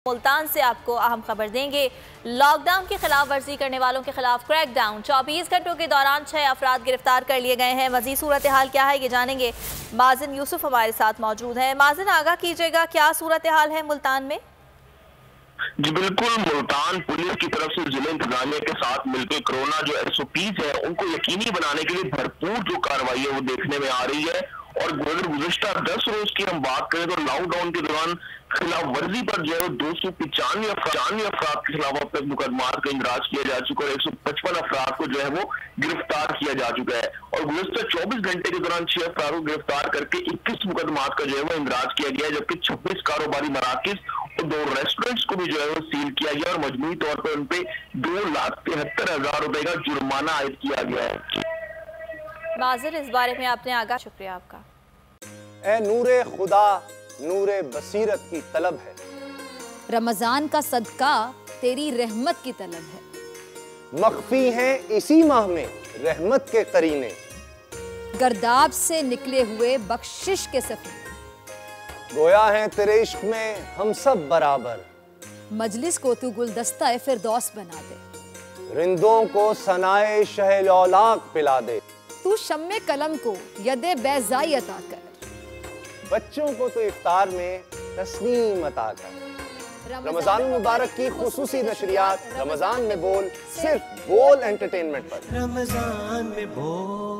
मुल्तान से आपको अहम खबर देंगे। लॉकडाउन की खिलाफ वर्जी करने वालों के खिलाफ क्रैकडाउन। 24 घंटों के दौरान 6 अफराद गिरफ्तार कर लिए गए हैं। मजीद सूरत हाल क्या है ये जानेंगे। माजिन यूसुफ हमारे साथ मौजूद है। माजिन, आगाह कीजिएगा, क्या सूरत हाल है मुल्तान में? जी बिल्कुल, मुल्तान पुलिस की तरफ से जिले इंतजामिया के साथ मिलकर कोरोना जो SOPs है उनको यकीनी बनाने के लिए भरपूर जो कार्रवाई है वो देखने में आ रही है। और गुज़श्ता 10 रोज की हम बात करें तो लॉकडाउन के दौरान खिलाफ वर्जी पर जो है 295 अफराद के खिलाफ अब तक मुकदमा का इंदराज किया जा चुका है। 155 अफराद को जो है वो गिरफ्तार किया जा चुका है। और गुज़श्ता 24 घंटे के दौरान 6 अफराद को गिरफ्तार करके 21 मुकदमा का जो है वो इंदराज किया गया है, जबकि 26 कारोबारी मराकिज और 2 रेस्टोरेंट्स को भी जो है वो सील किया गया और मजमूई तौर पर उन पे 2,73,000 रुपए का जुर्माना आयद किया गया है। माजिर, इस बारे में आपने आगाह, शुक्रिया आपका। ए नूरे खुदा नूरे बसीरत की तलब है, रमजान का सदका तेरी रहमत की तलब है। मख्फी हैं इसी माह में रहमत के करीने, गर्दाब से निकले हुए बख्शिश के सफर। गोया है तेरे इश्क में हम सब बराबर, मजलिस को तू गुलदस्ता फिरदौस बना दे। रिंदों को सनाए शहलौलाक पिला दे, तू शम्मे कलम को यदे बैज़ाई अता कर। बच्चों को तो इफ्तार में तस्नीम अता कर। रमजान मुबारक की खुसूसी नशरियात रमजान में बोल, सिर्फ बोल एंटरटेनमेंट पर। रमजान में बोल।